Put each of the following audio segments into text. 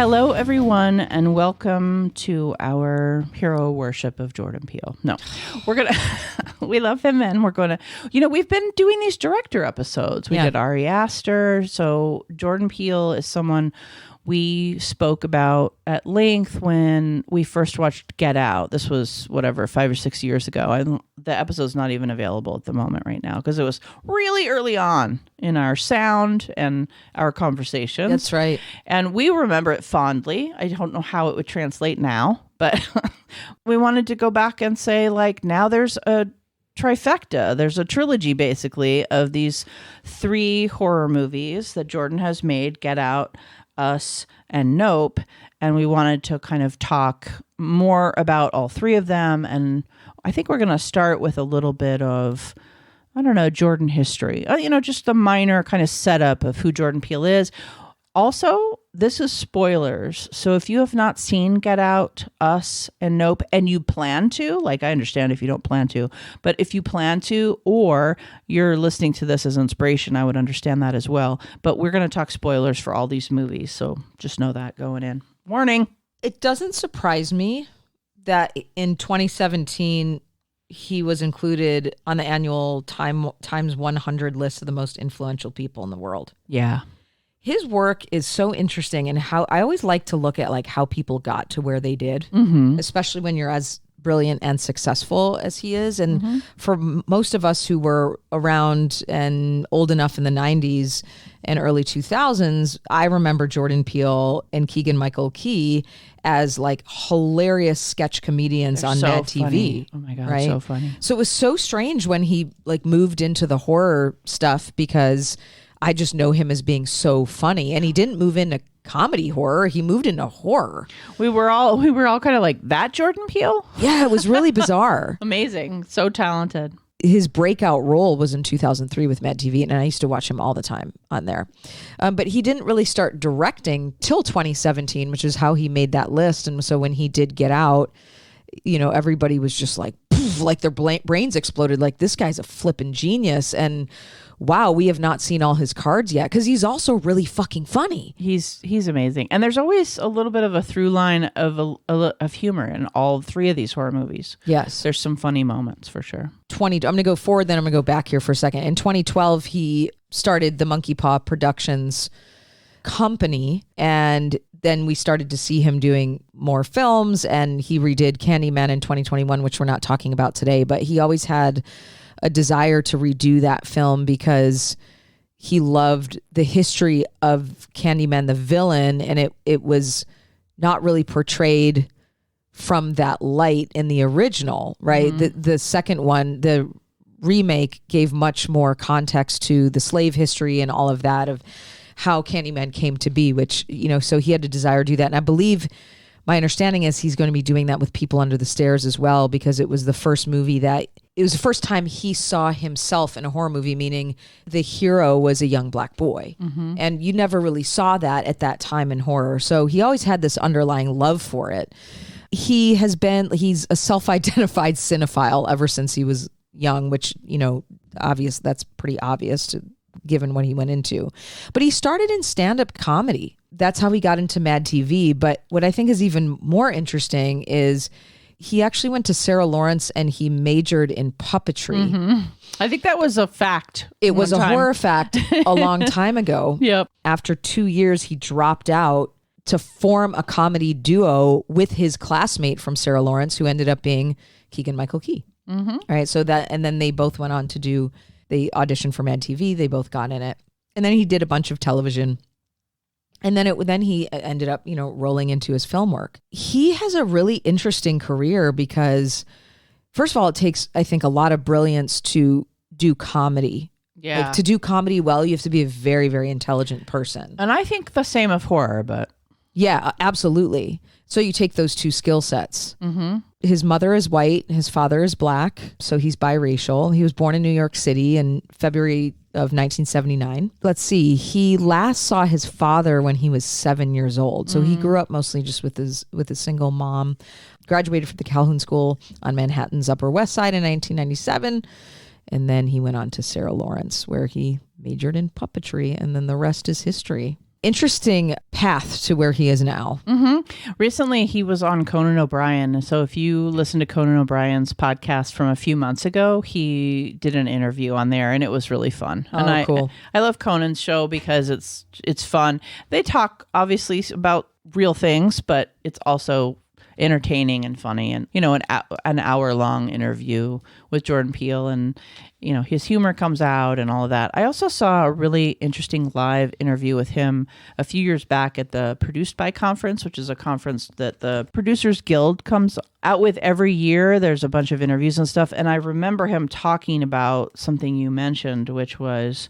Hello, everyone, and welcome to our hero worship of Jordan Peele. No, we love him, and we're going to, we've been doing these director episodes. We did Ari Aster. So Jordan Peele is someone we spoke about at length when we first watched Get Out. This was 5 or 6 years ago. The episode's not even available at the moment right now because it was really early on in our sound and our conversations. That's right. And we remember it fondly. I don't know how it would translate now, but we wanted to go back and say, now there's a trifecta. There's a trilogy, basically, of these 3 horror movies that Jordan has made: Get Out, Us, and Nope. And we wanted to kind of talk more about all 3 of them. And I think we're going to start with a little bit of, Jordan history. Just the minor kind of setup of who Jordan Peele is. Also, this is spoilers. So if you have not seen Get Out, Us, and Nope, and you plan to, I understand if you don't plan to, but if you plan to, or you're listening to this as inspiration, I would understand that as well. But we're going to talk spoilers for all these movies. So just know that going in. Warning. It doesn't surprise me that in 2017, he was included on the annual Times 100 list of the most influential people in the world. Yeah. His work is so interesting, and how I always like to look at how people got to where they did, especially when you're as brilliant and successful as he is. And for most of us who were around and old enough in the 90s and early 2000s, I remember Jordan Peele and Keegan-Michael Key as hilarious sketch comedians on Mad TV. Funny. Oh my God, right? So funny. So it was so strange when he moved into the horror stuff, because I just know him as being so funny, and he didn't move into comedy horror. He moved into horror. We were all kind of like, that Jordan Peele? Yeah, it was really bizarre. Amazing. So talented. His breakout role was in 2003 with Mad TV, and I used to watch him all the time on there. But he didn't really start directing till 2017, which is how he made that list. And so when he did Get Out, everybody was just their brains exploded. This guy's a flippin' genius. And wow, we have not seen all his cards yet, because he's also really fucking funny. He's amazing. And there's always a little bit of a through line of humor in all 3 of these horror movies. Yes. There's some funny moments for sure. I'm going to go forward, then I'm going to go back here for a second. In 2012, he started the Monkey Paw Productions company, and then we started to see him doing more films, and he redid Candyman in 2021, which we're not talking about today, but he always had a desire to redo that film because he loved the history of Candyman the villain, and it was not really portrayed from that light in the original, right? The second one, the remake, gave much more context to the slave history and all of that, of how Candyman came to be, which, so he had a desire to do that. And I believe, my understanding is, he's going to be doing that with People Under the Stairs as well, because it was the first time he saw himself in a horror movie, meaning the hero was a young black boy. And you never really saw that at that time in horror. So he always had this underlying love for it. He's a self-identified cinephile ever since he was young, which, that's pretty obvious given what he went into. But he started in stand-up comedy. That's how he got into Mad TV. But what I think is even more interesting is he actually went to Sarah Lawrence and he majored in puppetry. I think that was a fact. It was a horror fact a long time ago. Yep. After 2 years, he dropped out to form a comedy duo with his classmate from Sarah Lawrence, who ended up being Keegan-Michael Key. All right. So and then they both went on to they auditioned for Mad TV. They both got in it. And then he did a bunch of television. And then he ended up, rolling into his film work. He has a really interesting career because, first of all, it takes, I think, a lot of brilliance to do comedy. Yeah. To do comedy well, you have to be a very, very intelligent person. And I think the same of horror, but. Yeah, absolutely. So you take those 2 skill sets. His mother is white. His father is black. So he's biracial. He was born in New York City in February of 1979. Let's see. He last saw his father when he was 7 years old. So he grew up mostly just with his single mom. Graduated from the Calhoun School on Manhattan's Upper West Side in 1997. And then he went on to Sarah Lawrence, where he majored in puppetry. And then the rest is history. interesting path to where he is now. Recently, he was on Conan O'Brien. So if you listen to Conan O'Brien's podcast from a few months ago, he did an interview on there, and it was really fun. And Cool. I love Conan's show because it's fun. They talk obviously about real things, but it's also entertaining and funny, and an hour-long interview with Jordan Peele, and his humor comes out and all of that. I also saw a really interesting live interview with him a few years back at the Produced By conference, which is a conference that the Producers Guild comes out with every year. There's a bunch of interviews and stuff, and I remember him talking about something you mentioned, which was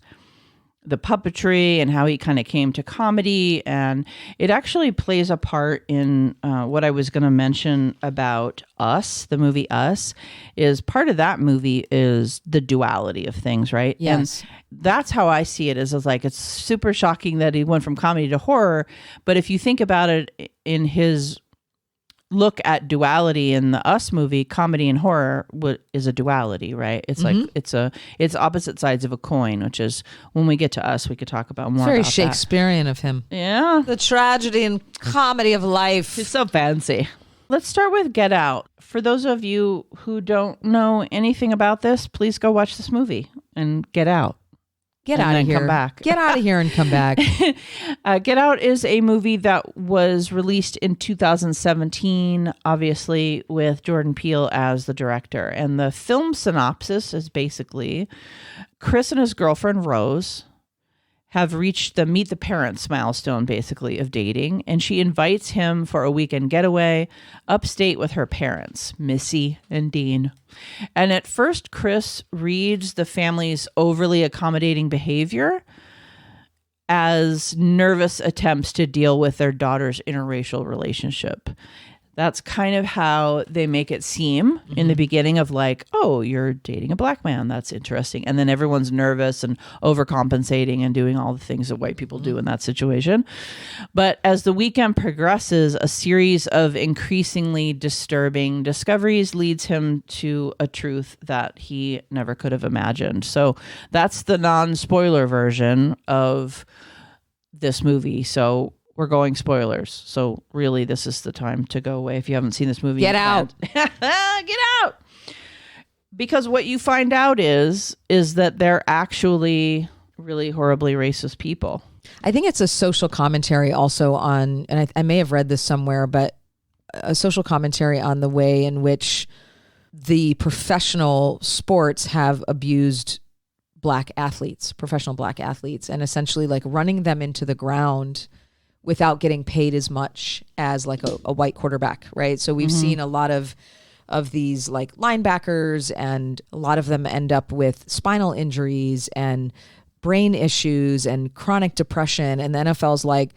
the puppetry and how he kind of came to comedy. And it actually plays a part in what I was going to mention about Us, the movie Us. Is part of that movie is the duality of things, right? Yes. And that's how I see it, is like, it's super shocking that he went from comedy to horror. But if you think about it in his look at duality in the Us movie, comedy and horror is a duality, right? It's like it's opposite sides of a coin, which is, when we get to Us, we could talk about more. Very about Shakespearean of him. Yeah, The tragedy and comedy of life. it's so fancy. Let's start with Get Out. For those of you who don't know anything about this, please go watch this movie and get out. Get and out then of here. come back. Get out of here and come back. Get Out is a movie that was released in 2017, obviously, with Jordan Peele as the director. And the film synopsis is basically Chris and his girlfriend, Rose, have reached the meet the parents milestone, basically, of dating. And she invites him for a weekend getaway upstate with her parents, Missy and Dean. And at first, Chris reads the family's overly accommodating behavior as nervous attempts to deal with their daughter's interracial relationship. That's kind of how they make it seem in the beginning, of like, oh, you're dating a black man. That's interesting. And then everyone's nervous and overcompensating and doing all the things that white people do in that situation. But as the weekend progresses, a series of increasingly disturbing discoveries leads him to a truth that he never could have imagined. So that's the non-spoiler version of this movie. So we're going spoilers. So really, this is the time to go away if you haven't seen this movie. Get out. Get out. Because what you find out is that they're actually really horribly racist people. I think it's a social commentary also on, and I may have read this somewhere, but a social commentary on the way in which the professional sports have abused black athletes, professional black athletes, and essentially like running them into the ground without getting paid as much as like a white quarterback, right? So we've seen a lot of these like linebackers, and a lot of them end up with spinal injuries and brain issues and chronic depression. And the NFL's like,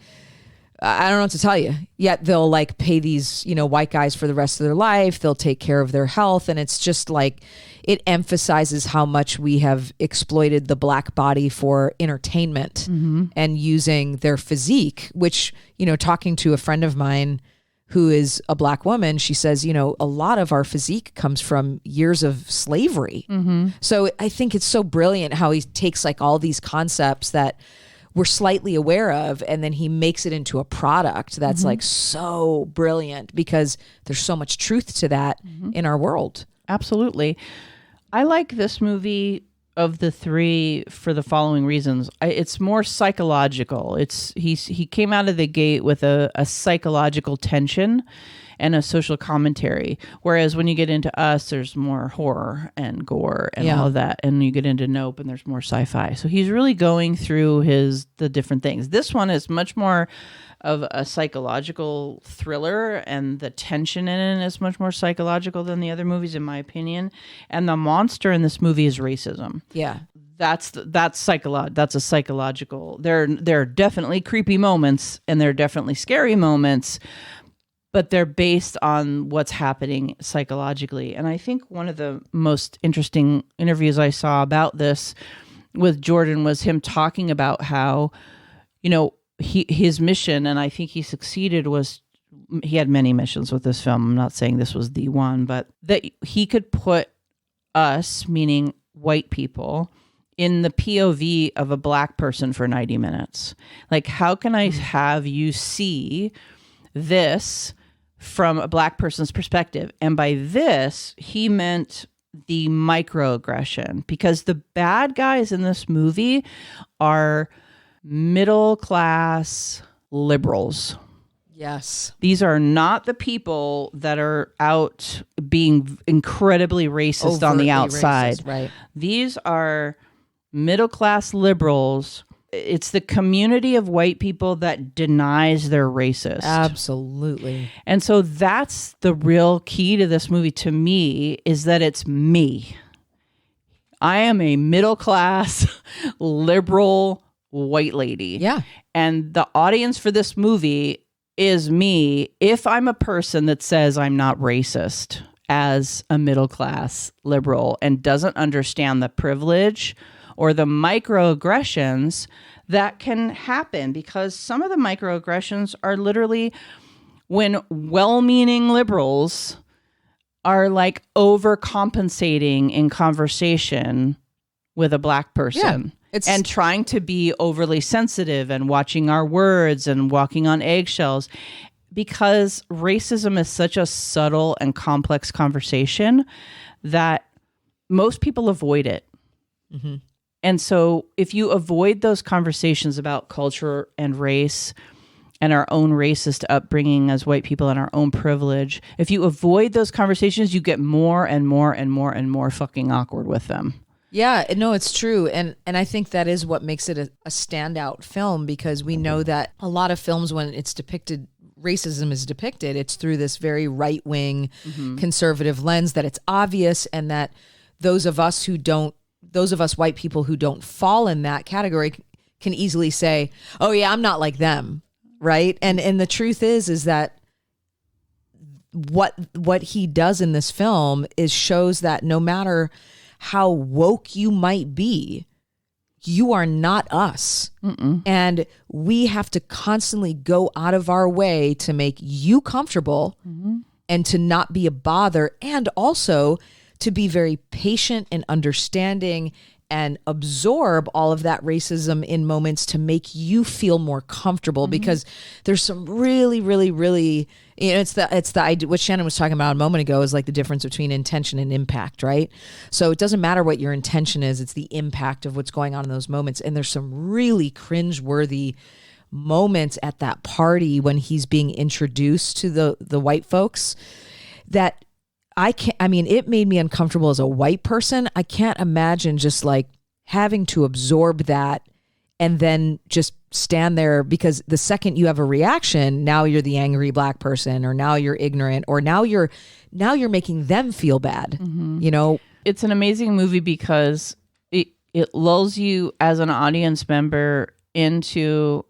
I don't know what to tell you. Yet they'll like pay these, white guys for the rest of their life. They'll take care of their health. And it's just like, it emphasizes how much we have exploited the black body for entertainment and using their physique, which, talking to a friend of mine who is a black woman, she says, a lot of our physique comes from years of slavery. So I think it's so brilliant how he takes like all these concepts that we're slightly aware of, and then he makes it into a product that's like so brilliant, because there's so much truth to that in our world. Absolutely. I like this movie of the three for the following reasons. It's more psychological. He came out of the gate with a psychological tension and a social commentary. Whereas when you get into Us, there's more horror and gore and all of that. And you get into Nope, and there's more sci-fi. So he's really going through the different things. This one is much more of a psychological thriller, and the tension in it is much more psychological than the other movies, in my opinion. And the monster in this movie is racism. Yeah. That's a psychological. There are definitely creepy moments, and there are definitely scary moments, but they're based on what's happening psychologically. And I think one of the most interesting interviews I saw about this with Jordan was him talking about how, his mission, and I think he succeeded, was he had many missions with this film. I'm not saying this was the one, but that he could put us, meaning white people, in the POV of a Black person for 90 minutes? Like, how can I have you see this from a Black person's perspective? And by this, he meant the microaggression, because the bad guys in this movie are middle class liberals. Yes. These are not the people that are out being incredibly racist on the outside. Racist, right. These are middle class liberals. It's the community of white people that denies they're racist. Absolutely. And so that's the real key to this movie to me, is that it's me. I am a middle class liberal white lady. Yeah. And the audience for this movie is me if I'm a person that says I'm not racist as a middle class liberal and doesn't understand the privilege or the microaggressions that can happen, because some of the microaggressions are literally when well-meaning liberals are like overcompensating in conversation with a Black person. Yeah. And trying to be overly sensitive and watching our words and walking on eggshells, because racism is such a subtle and complex conversation that most people avoid it. Mm-hmm. And so if you avoid those conversations about culture and race and our own racist upbringing as white people and our own privilege, if you avoid those conversations, you get more and more and more and more fucking awkward with them. Yeah, no, it's true. And I think that is what makes it a standout film, because we know that a lot of films, when it's depicted, racism is depicted, it's through this very right-wing conservative lens, that it's obvious, and that those of us white people who don't fall in that category can easily say, oh yeah, I'm not like them. Right. And the truth is that what he does in this film is shows that no matter how woke you might be, you are not us. Mm-mm. And we have to constantly go out of our way to make you comfortable and to not be a bother, and also to be very patient and understanding and absorb all of that racism in moments to make you feel more comfortable, because there's some really, really, really, it's the idea, what Shannon was talking about a moment ago, is like the difference between intention and impact, right? So it doesn't matter what your intention is, it's the impact of what's going on in those moments. And there's some really cringeworthy moments at that party when he's being introduced to the white folks that it made me uncomfortable as a white person. I can't imagine just like having to absorb that and then just stand there, because the second you have a reaction, now you're the angry Black person, or now you're ignorant, or now you're making them feel bad. You know, it's an amazing movie because it lulls you as an audience member into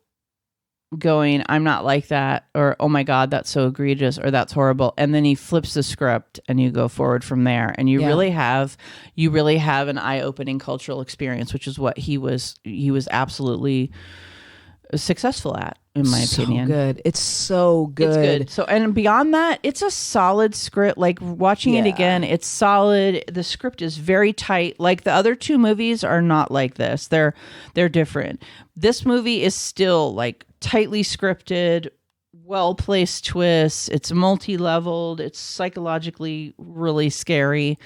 going, I'm not like that, or oh my God, that's so egregious, or that's horrible. And then he flips the script and you go forward from there. And you really have an eye-opening cultural experience, which is what he was absolutely successful at, in my opinion. Good. It's so good. It's good. So, and beyond that, it's a solid script. Like watching it again, it's solid. The script is very tight. Like the other two movies are not like this. They're different. This movie is still like tightly scripted, well-placed twists. It's multi-leveled. It's psychologically really scary.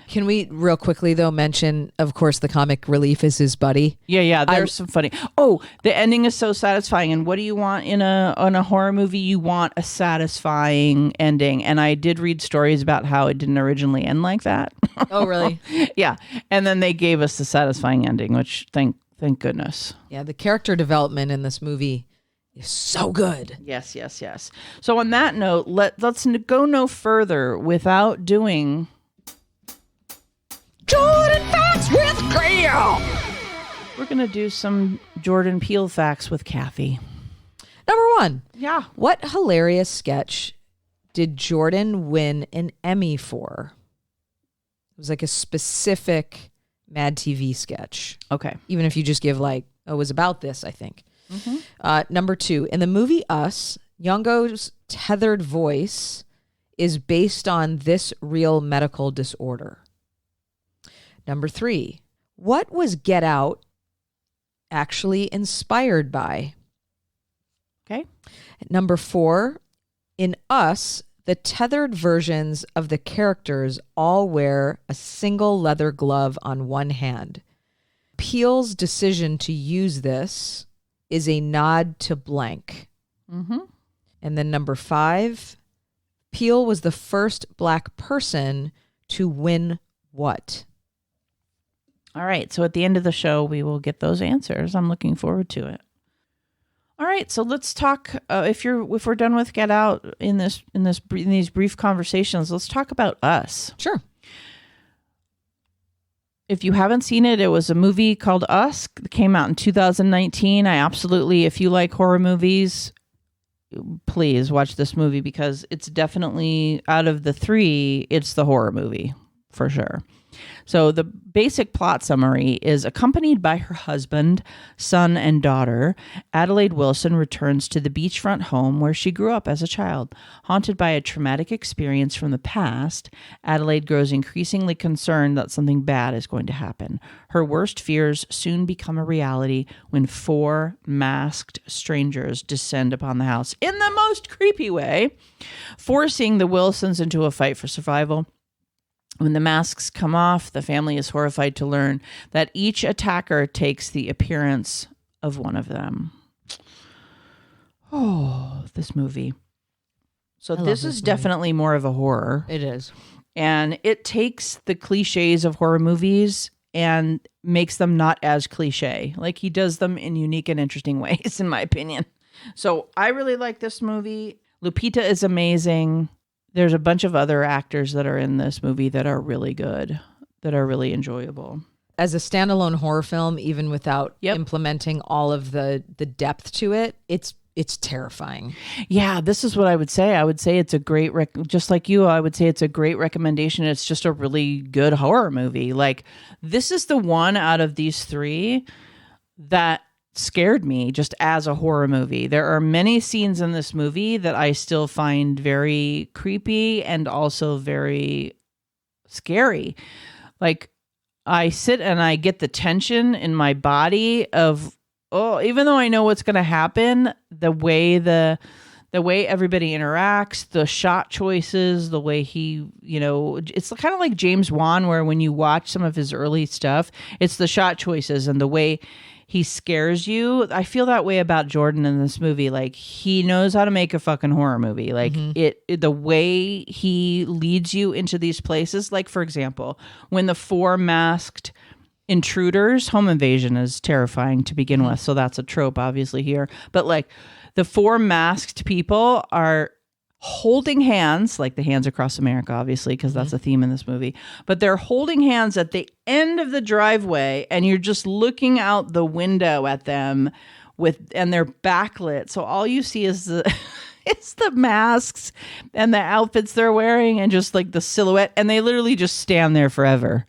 Can we real quickly though mention, of course, the comic relief is his buddy? Yeah. There's some funny. Oh, the ending is so satisfying. And what do you want in a horror movie? You want a satisfying ending. And I did read stories about how it didn't originally end like that. Oh, really? Yeah. And then they gave us the satisfying ending, which thank goodness. Yeah, the character development in this movie is so good. Yes. So on that note, let's go no further without doing Jordan Facts with Graham. We're going to do some Jordan Peele facts with Kathy. Number one. Yeah. What hilarious sketch did Jordan win an Emmy for? It was like a specific Mad TV sketch. Okay. Even if you just give like, it was about this, I think. Number two, in the movie Us, Yongo's tethered voice is based on this real medical disorder. Number three, What was Get Out actually inspired by? Okay. Number 4, in Us, the tethered versions of the characters all wear a single leather glove on one hand. Peele's decision to use this is a nod to blank. Mm-hmm. And then number 5, Peele was the first Black person to win what? All right. So at the end of the show, we will get those answers. I'm looking forward to it. All right. So let's talk. If we're done with Get Out in these brief conversations, let's talk about Us. Sure. If you haven't seen it, it was a movie called Us. It came out in 2019. If you like horror movies, please watch this movie because it's definitely, out of the 3, it's the horror movie for sure. So the basic plot summary is, accompanied by her husband, son, and daughter, Adelaide Wilson returns to the beachfront home where she grew up as a child. Haunted by a traumatic experience from the past, Adelaide grows increasingly concerned that something bad is going to happen. Her worst fears soon become a reality when 4 masked strangers descend upon the house in the most creepy way, forcing the Wilsons into a fight for survival. When the masks come off, the family is horrified to learn that each attacker takes the appearance of one of them. Oh, this movie. So this is definitely more of a horror. It is. And it takes the cliches of horror movies and makes them not as cliche. Like, he does them in unique and interesting ways, in my opinion. So I really like this movie. Lupita is amazing. There's a bunch of other actors that are in this movie that are really good, that are really enjoyable. As a standalone horror film, even without implementing all of the depth to it, it's terrifying. Yeah, this is what I would say. I would say it's a great, just like you, I would say it's a great recommendation. It's just a really good horror movie. Like, this is the one out of these 3 that scared me just as a horror movie. There are many scenes in this movie that I still find very creepy and also very scary. Like, I sit and I get the tension in my body of, even though I know what's going to happen, the way everybody interacts, the shot choices, the way he, it's kind of like James Wan, where when you watch some of his early stuff, it's the shot choices and the way he scares you. I feel that way about Jordan in this movie. Like, he knows how to make a fucking horror movie. Like, the way he leads you into these places. Like, for example, when the 4 masked intruders, home invasion is terrifying to begin with. So that's a trope, obviously, here. But like, the 4 masked people are holding hands, like the Hands Across America, obviously, because that's a theme in this movie. But they're holding hands at the end of the driveway, and you're just looking out the window at them and they're backlit. So all you see is it's the masks and the outfits they're wearing and just like the silhouette. And they literally just stand there forever.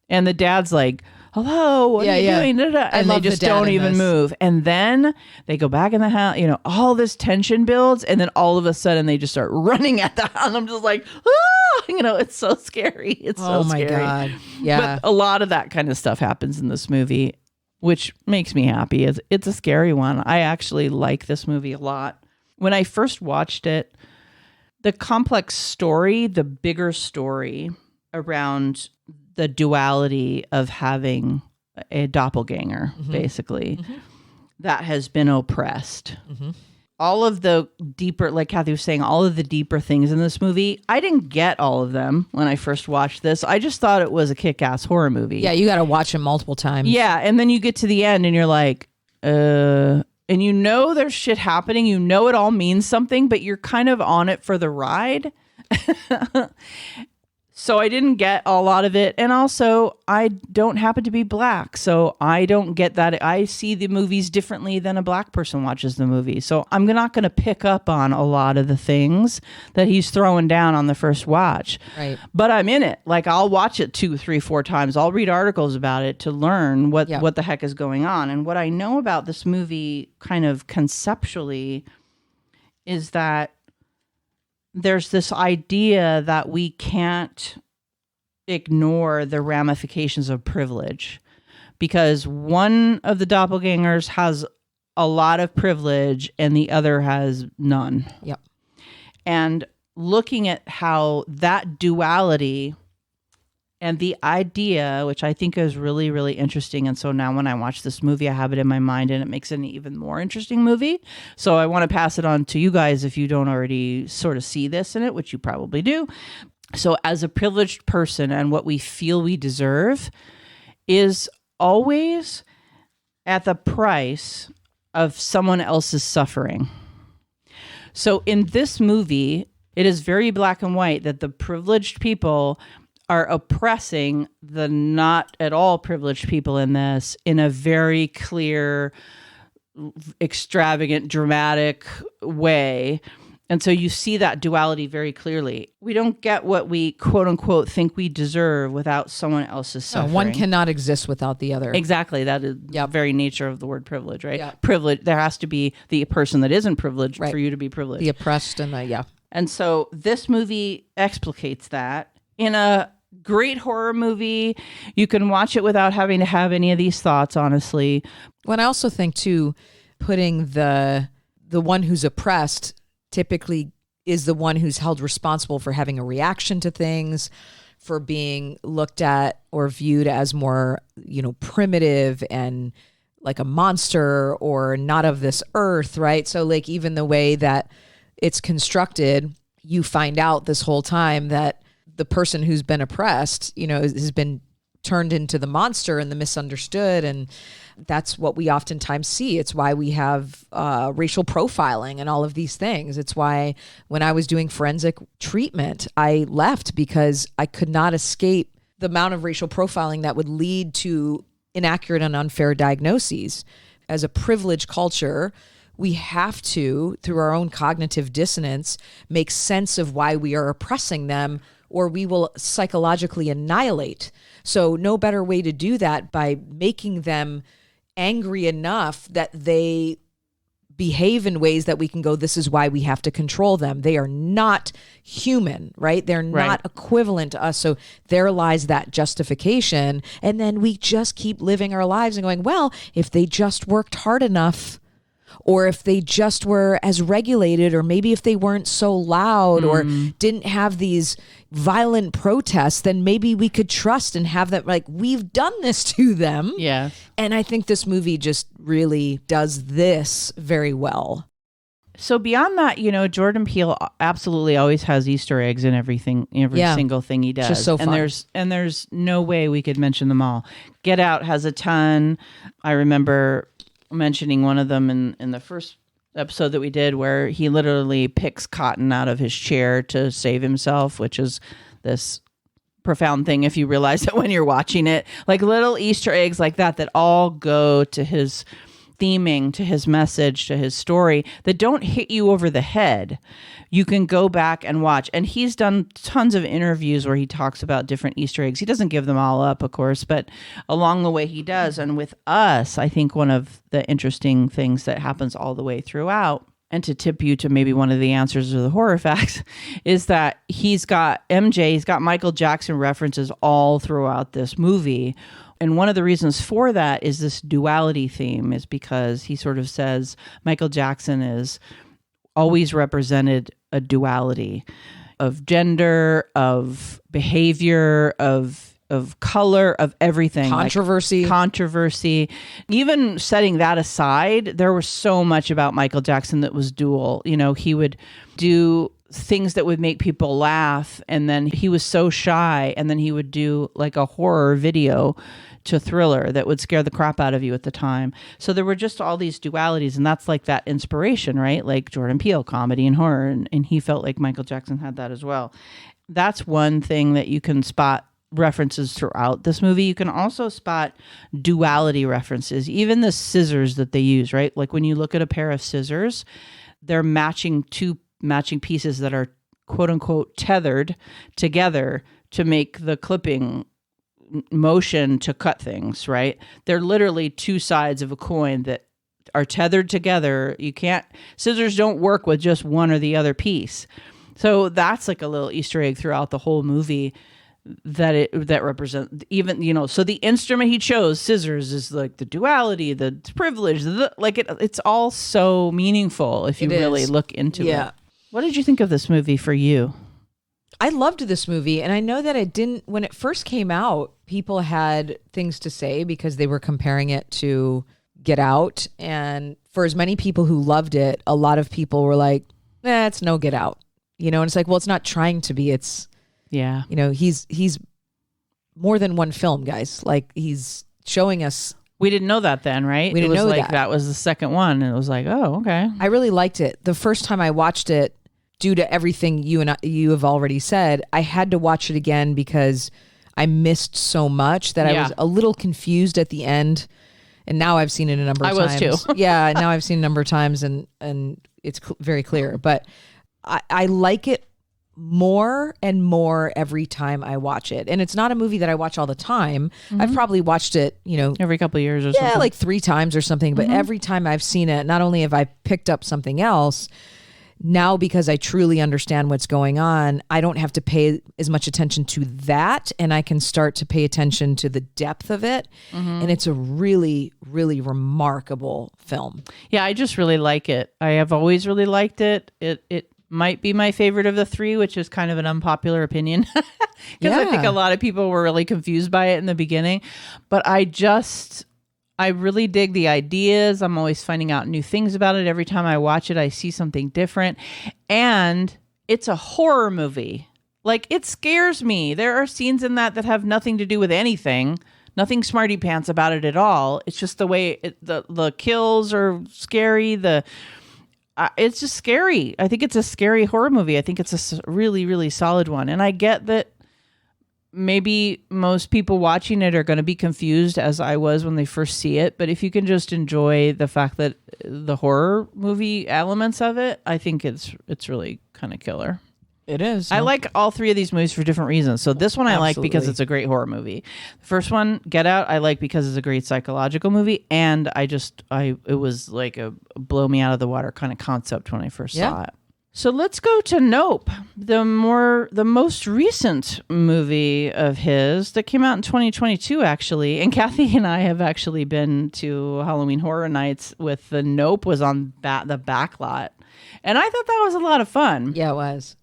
And the dad's like, hello, what are you doing? And they just don't even move. And then they go back in the house, all this tension builds. And then all of a sudden they just start running at the house. I'm just like, it's so scary. It's so scary. Oh my God. Yeah. But a lot of that kind of stuff happens in this movie, which makes me happy. It's a scary one. I actually like this movie a lot. When I first watched it, the complex story, the bigger story around the duality of having a doppelganger, basically, that has been oppressed. All of the deeper, like Kathy was saying, all of the deeper things in this movie, I didn't get all of them when I first watched this. I just thought it was a kick-ass horror movie. Yeah, you got to watch it multiple times. Yeah, and then you get to the end and you're like, and there's shit happening. It all means something, but you're kind of on it for the ride. So I didn't get a lot of it. And also, I don't happen to be Black. So I don't get that. I see the movies differently than a Black person watches the movie. So I'm not going to pick up on a lot of the things that he's throwing down on the first watch. Right. But I'm in it. Like, I'll watch it 2, 3, 4 times. I'll read articles about it to learn what the heck is going on. And what I know about this movie kind of conceptually is that there's this idea that we can't ignore the ramifications of privilege. because one of the doppelgangers has a lot of privilege and the other has none. Yep. And looking at how that duality and the idea, which I think is really, really interesting. And so now when I watch this movie, I have it in my mind and it makes it an even more interesting movie. So I want to pass it on to you guys if you don't already sort of see this in it, which you probably do. So as a privileged person, and what we feel we deserve is always at the price of someone else's suffering. So in this movie, it is very black and white that the privileged people are oppressing the not at all privileged people in this in a very clear, extravagant, dramatic way. And so you see that duality very clearly. We don't get what we quote unquote think we deserve without someone else's suffering. One cannot exist without the other. Exactly. That is the very nature of the word privilege, right? Yep. Privilege. There has to be the person that isn't privileged for you to be privileged. The oppressed and the, And so this movie explicates that in a great horror movie. You can watch it without having to have any of these thoughts, honestly. Well, I also think too, putting the one who's oppressed typically is the one who's held responsible for having a reaction to things, for being looked at or viewed as more, primitive and like a monster or not of this earth, right? So like even the way that it's constructed, you find out this whole time that the person who's been oppressed, has been turned into the monster and the misunderstood. And that's what we oftentimes see. It's why we have racial profiling and all of these things. It's why when I was doing forensic treatment, I left because I could not escape the amount of racial profiling that would lead to inaccurate and unfair diagnoses. As a privileged culture, we have to, through our own cognitive dissonance, make sense of why we are oppressing them, or we will psychologically annihilate. So no better way to do that by making them angry enough that they behave in ways that we can go, this is why we have to control them. They are not human, right? They're not equivalent to us. So there lies that justification. And then we just keep living our lives and going, well, if they just worked hard enough, or if they just were as regulated, or maybe if they weren't so loud or didn't have these violent protests, then maybe we could trust and have that, like, we've done this to them. Yeah. And I think this movie just really does this very well. So beyond that, Jordan Peele absolutely always has Easter eggs in everything, every single thing he does. Just so fun. And there's no way we could mention them all. Get Out has a ton. I remember mentioning one of them in the first episode that we did, where he literally picks cotton out of his chair to save himself, which is this profound thing if you realize it when you're watching it. Like little Easter eggs like that all go to his theming, to his message, to his story, that don't hit you over the head. You can go back and watch. And he's done tons of interviews where he talks about different Easter eggs. He doesn't give them all up, of course, but along the way he does. And with us, I think one of the interesting things that happens all the way throughout, and to tip you to maybe one of the answers of the horror facts, is that he's got Michael Jackson references all throughout this movie. And one of the reasons for that is this duality theme, is because he sort of says Michael Jackson is always represented a duality of gender, of behavior, of color, of everything. Controversy. Even setting that aside, there was so much about Michael Jackson that was dual. He would do things that would make people laugh, and then he was so shy, and then he would do like a horror video to Thriller that would scare the crap out of you at the time. So there were just all these dualities, and that's like that inspiration, right? Like Jordan Peele, comedy and horror, and he felt like Michael Jackson had that as well. That's one thing that you can spot references throughout this movie. You can also spot duality references, even the scissors that they use, right? Like when you look at a pair of scissors, they're two matching pieces that are quote unquote tethered together to make the clipping motion to cut things, right? They're literally two sides of a coin that are tethered together. Scissors don't work with just one or the other piece. So that's like a little Easter egg throughout the whole movie that represent even, you know, so the instrument he chose, scissors, is like the duality, the privilege, it's all so meaningful if you really look into it. What did you think of this movie for you? I loved this movie, and I know that when it first came out, people had things to say because they were comparing it to Get Out, and for as many people who loved it, a lot of people were like, it's no Get Out, you know, and it's like, well, it's not trying to be, it's, you know, he's more than one film, guys. Like, he's showing us. We didn't know that then, right? We didn't know that. That was the second one, and it was like, oh, okay. I really liked it. The first time I watched it, due to everything you have already said, I had to watch it again because I missed so much that I was a little confused at the end. And now I've seen it a number of times. I was too. Yeah, now I've seen it a number of times, and it's very clear. But I like it more and more every time I watch it. And it's not a movie that I watch all the time. I've probably watched it, you know, every couple of years or something. Yeah, like 3 times or something. But every time I've seen it, not only have I picked up something else, now because I truly understand what's going on, I don't have to pay as much attention to that, and I can start to pay attention to the depth of it. And it's a really, really remarkable film. Yeah, I just really like it. I have always really liked it. It might be my favorite of the 3, which is kind of an unpopular opinion because I think a lot of people were really confused by it in the beginning. But I really dig the ideas. I'm always finding out new things about it. Every time I watch it, I see something different. And it's a horror movie. Like, it scares me. There are scenes in that have nothing to do with anything. Nothing smarty pants about it at all. It's just the way the kills are scary. It's just scary. I think it's a scary horror movie. I think it's a really, really solid one. And I get that maybe most people watching it are going to be confused, as I was when they first see it. But if you can just enjoy the fact that the horror movie elements of it, I think it's really kind of killer. It is. I like all 3 of these movies for different reasons. So this one I like because it's a great horror movie. The first one, Get Out, I like because it's a great psychological movie. And it was like a blow me out of the water kind of concept when I first saw it. So let's go to Nope, the most recent movie of his that came out in 2022, actually. And Kathy and I have actually been to Halloween Horror Nights with the Nope was on the back lot. And I thought that was a lot of fun. Yeah, it was.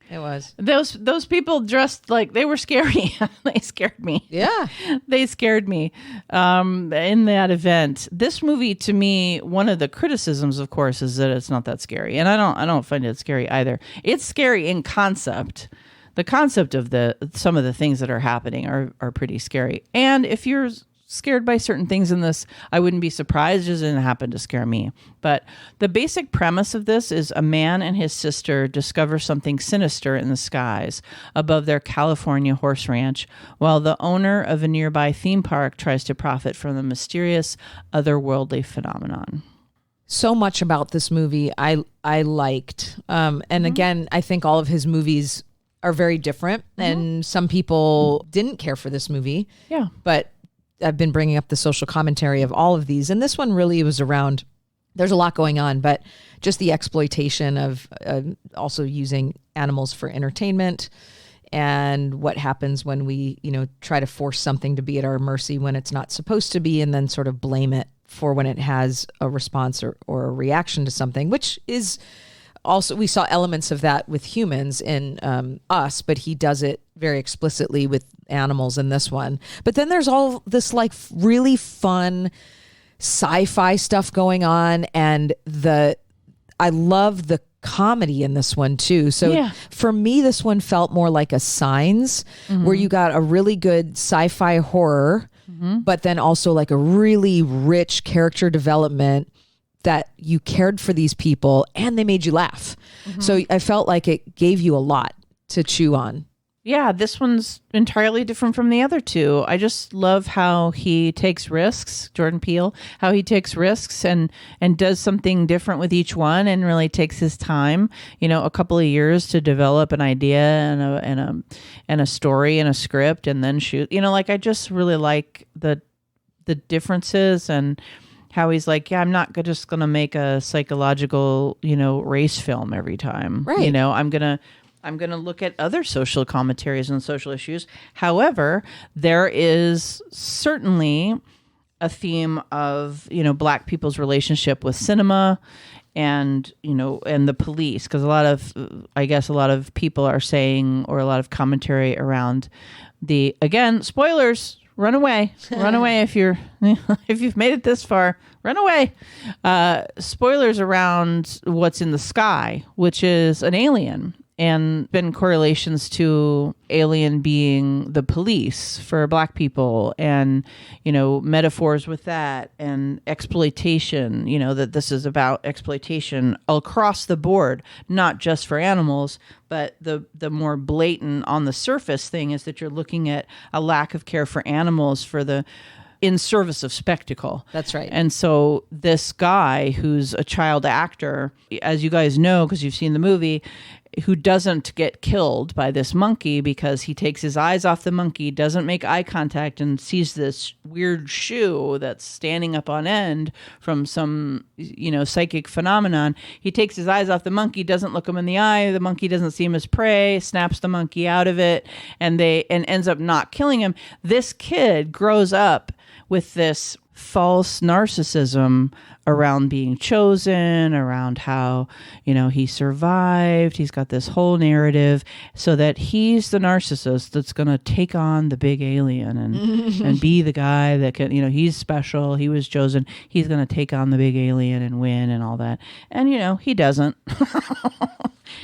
It was. Those people dressed like they were scary. They scared me. Yeah. They scared me in that event. This movie, to me, one of the criticisms, of course, is that it's not that scary. And I don't find it scary either. It's scary in concept. The concept of some of the things that are happening are pretty scary. And if you're scared by certain things in this, I wouldn't be surprised. It didn't happen to scare me. But the basic premise of this is a man and his sister discover something sinister in the skies above their California horse ranch, while the owner of a nearby theme park tries to profit from the mysterious otherworldly phenomenon. So much about this movie I liked. And again, I think all of his movies are very different, and some people didn't care for this movie. Yeah. But I've been bringing up the social commentary of all of these, and this one really was around, there's a lot going on, but just the exploitation of also using animals for entertainment, and what happens when we, try to force something to be at our mercy when it's not supposed to be, and then sort of blame it for when it has a response or a reaction to something, which is also, we saw elements of that with humans in Us, but he does it very explicitly with animals in this one. But then there's all this like really fun sci-fi stuff going on, and I love the comedy in this one too. So for me, this one felt more like a Signs, where you got a really good sci-fi horror, but then also like a really rich character development that you cared for these people and they made you laugh. So I felt like it gave you a lot to chew on. Yeah, this one's entirely different from the other 2. I just love how he takes risks, Jordan Peele, how he takes risks and does something different with each one, and really takes his time, a couple of years to develop an idea and a story and a script, and then shoot. I just really like the differences, and how he's like, I'm not just going to make a psychological, race film every time. Right. I'm going to look at other social commentaries and social issues. However, there is certainly a theme of, Black people's relationship with cinema and, and the police. Because I guess a lot of people are saying, or a lot of commentary around again, spoilers, run away if you've made it this far, run away. Spoilers around what's in the sky, which is an alien, and been correlations to alien being the police for Black people, and metaphors with that, and exploitation, that this is about exploitation across the board, not just for animals, but the more blatant on the surface thing is that you're looking at a lack of care for animals in service of spectacle. That's right. And so this guy who's a child actor, as you guys know, because you've seen the movie, who doesn't get killed by this monkey because he takes his eyes off the monkey, doesn't make eye contact, and sees this weird shoe that's standing up on end from some, psychic phenomenon. He takes his eyes off the monkey, doesn't look him in the eye. The monkey doesn't see him as prey, snaps the monkey out of it, and ends up not killing him. This kid grows up with this false narcissism around being chosen, around how, he survived. He's got this whole narrative so that he's the narcissist that's going to take on the big alien and be the guy that can, he's special. He was chosen. He's going to take on the big alien and win and all that. And, he doesn't.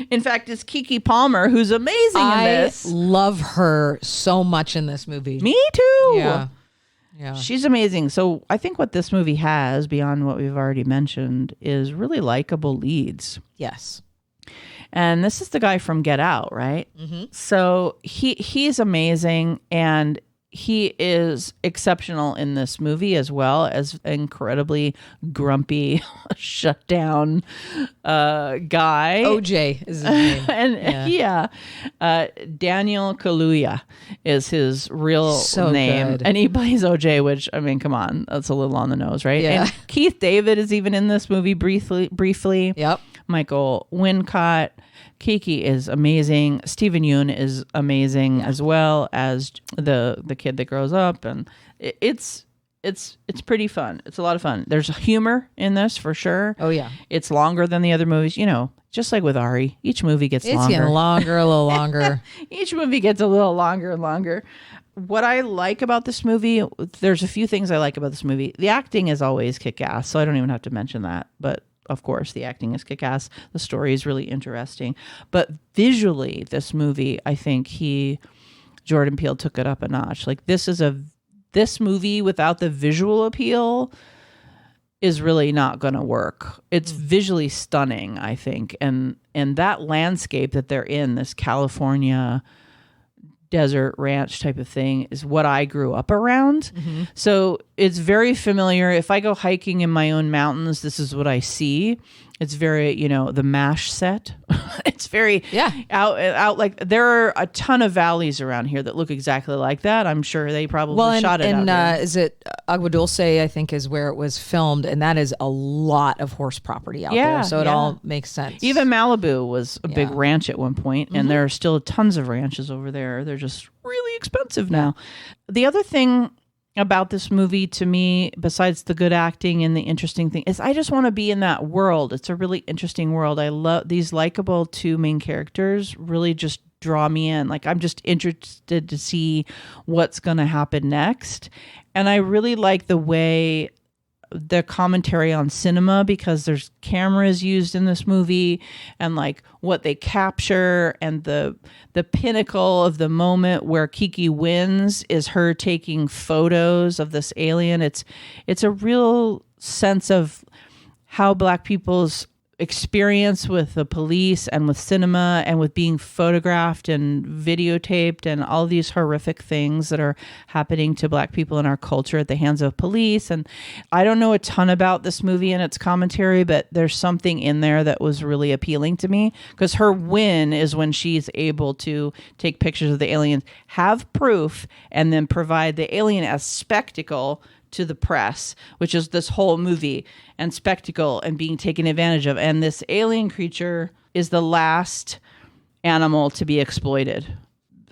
In fact, it's Keke Palmer, who's amazing in this. I love her so much in this movie. Me too. Yeah. She's amazing. So I think what this movie has, beyond what we've already mentioned, is really likable leads. Yes. And this is the guy from Get Out, right? Mm-hmm. So he's amazing, and he is exceptional in this movie as well as incredibly grumpy, shut down guy. OJ is his name. And Daniel Kaluuya is his real name. Good. And he plays OJ, which, I mean, come on, that's a little on the nose, right? Yeah. And Keith David is even in this movie briefly. Yep. Michael Wincott. Keke is amazing. Stephen Yeun is amazing, as well as the kid that grows up, and it's pretty fun. It's a lot of fun. There's humor in this for sure. Oh yeah, it's longer than the other movies. Just like with Ari, each movie gets longer. It's getting longer, a little longer. Each movie gets a little longer and longer. What I like about this movie, there's a few things I like about this movie. The acting is always kick-ass, so I don't even have to mention that, but of course, the acting is kick-ass. The story is really interesting. But visually, this movie, I think Jordan Peele took it up a notch. Like, this movie without the visual appeal is really not going to work. It's visually stunning, I think. And that landscape that they're in, this California desert ranch type of thing, is what I grew up around. Mm-hmm. So it's very familiar. If I go hiking in my own mountains, this is what I see. It's very, the MASH set. It's very out. Like, there are a ton of valleys around here that look exactly like that. I'm sure they probably shot it out here. Is it Agua Dulce, I think, is where it was filmed, and that is a lot of horse property out there. So it all makes sense. Even Malibu was a big ranch at one point, and there are still tons of ranches over there. They're just really expensive now. The other thing about this movie, to me, besides the good acting and the interesting thing, is I just want to be in that world. It's a really interesting world. I love these likable two main characters, really just draw me in. Like, I'm just interested to see what's going to happen next. And I really like the way the commentary on cinema, because there's cameras used in this movie, and like what they capture, and the pinnacle of the moment where Keke wins is her taking photos of this alien. It's a real sense of how Black people's experience with the police and with cinema and with being photographed and videotaped and all these horrific things that are happening to Black people in our culture at the hands of police. And I don't know a ton about this movie and its commentary, but there's something in there that was really appealing to me, because her win is when she's able to take pictures of the aliens, have proof, and then provide the alien as spectacle to the press, which is this whole movie, and spectacle and being taken advantage of. And this alien creature is the last animal to be exploited.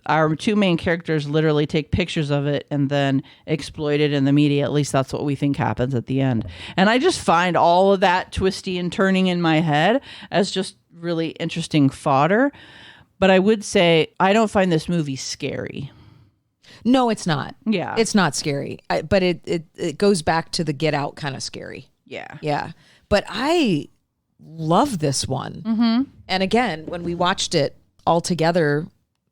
Our two main characters literally take pictures of it and then exploit it in the media. At least that's what we think happens at the end. And I just find all of that twisty and turning in my head as just really interesting fodder. But I would say I don't find this movie scary. No, it's not. Yeah. It's not scary. But it goes back to the Get Out kind of scary. Yeah. Yeah. But I love this one. Mm-hmm. And again, when we watched it all together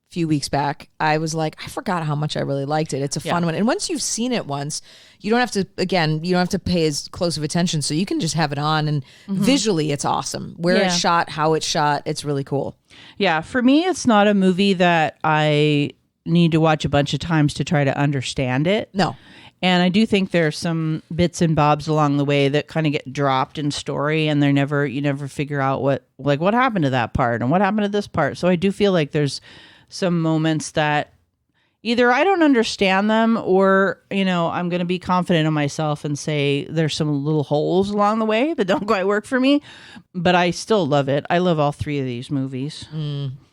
few weeks back, I was like, I forgot how much I really liked it. It's a fun one. And once you've seen it once, you don't have to pay as close of attention. So you can just have it on and visually it's awesome. Where it's shot, how it's shot, it's really cool. Yeah. For me, it's not a movie that I need to watch a bunch of times to try to understand it. No. And I do think there are some bits and bobs along the way that kind of get dropped in story, and you never figure out what happened to that part and what happened to this part. So I do feel like there's some moments that either I don't understand them or, I'm going to be confident in myself and say there's some little holes along the way that don't quite work for me, but I still love it. I love all three of these movies.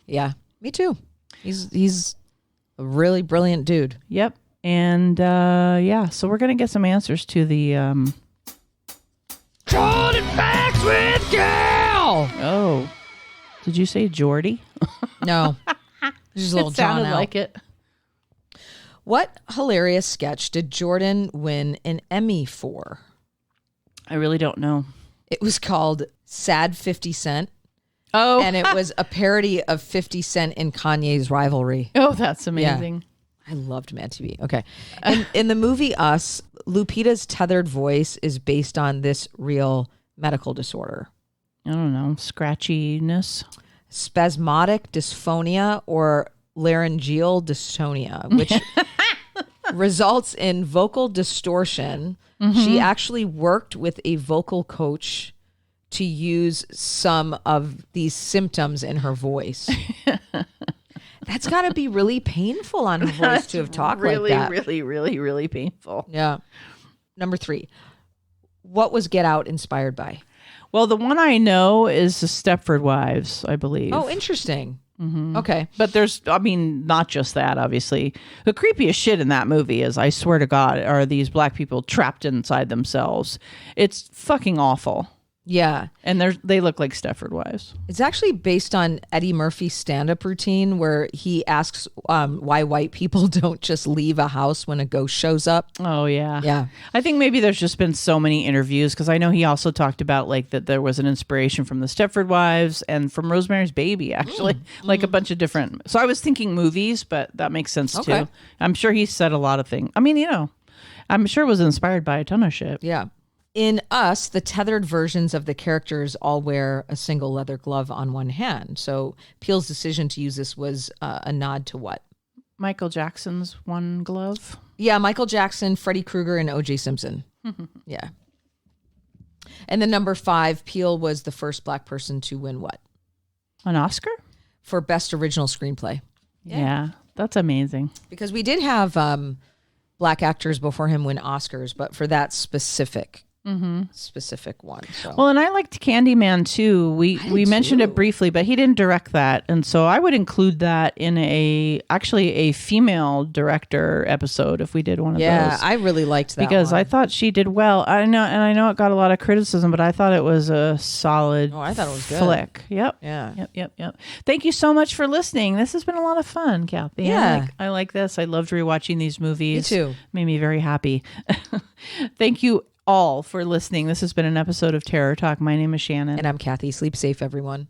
Yeah, me too. He's a really brilliant dude. Yep. And so we're going to get some answers to the Jordan Facts with Gal. Oh, did you say Jordy? No. Just a little it sounded drawn out. like it. What hilarious sketch did Jordan win an Emmy for? I really don't know. It was called Sad 50 Cent. Oh. And it was a parody of 50 Cent and Kanye's rivalry. Oh, that's amazing. Yeah. I loved Mad TV. Okay. In the movie Us, Lupita's tethered voice is based on this real medical disorder. I don't know. Scratchiness. Spasmodic dysphonia or laryngeal dystonia, which results in vocal distortion. She actually worked with a vocal coach to use some of these symptoms in her voice. That's got to be really painful on her voice to have talked like that. Really, really, really painful. Yeah. Number 3. What was Get Out inspired by? Well, the one I know is the Stepford Wives, I believe. Oh, interesting. Okay. But there's, not just that, obviously. The creepiest shit in that movie is, I swear to God, are these black people trapped inside themselves. It's fucking awful. Yeah. And they look like Stepford Wives. It's actually based on Eddie Murphy's stand-up routine where he asks why white people don't just leave a house when a ghost shows up. Oh, yeah. Yeah. I think maybe there's just been so many interviews, because I know he also talked about that there was an inspiration from the Stepford Wives and from Rosemary's Baby, actually. A bunch of different. So I was thinking movies, but that makes sense too. I'm sure he said a lot of things. I'm sure it was inspired by a ton of shit. Yeah. In Us, the tethered versions of the characters all wear a single leather glove on one hand. So Peele's decision to use this was a nod to what? Michael Jackson's one glove. Yeah, Michael Jackson, Freddie Krueger, and O.J. Simpson. Yeah. And then number 5, Peele was the first black person to win what? An Oscar? For Best Original Screenplay. Yeah, that's amazing. Because we did have black actors before him win Oscars, but for that specific one. So. Well, and I liked Candyman too. We mentioned it briefly, but he didn't direct that, and so I would include that in a female director episode if we did one of those. Yeah, I really liked that because one. I thought she did well. I know it got a lot of criticism, but I thought it was a solid. Oh, I thought it was good. Flick. Yep. Yeah. Yep. Thank you so much for listening. This has been a lot of fun, Kathy. Yeah, I like this. I loved rewatching these movies. Me too. Made me very happy. Thank you all for listening. This has been an episode of Terror Talk. My name is Shannon. And I'm Kathy. Sleep safe, everyone.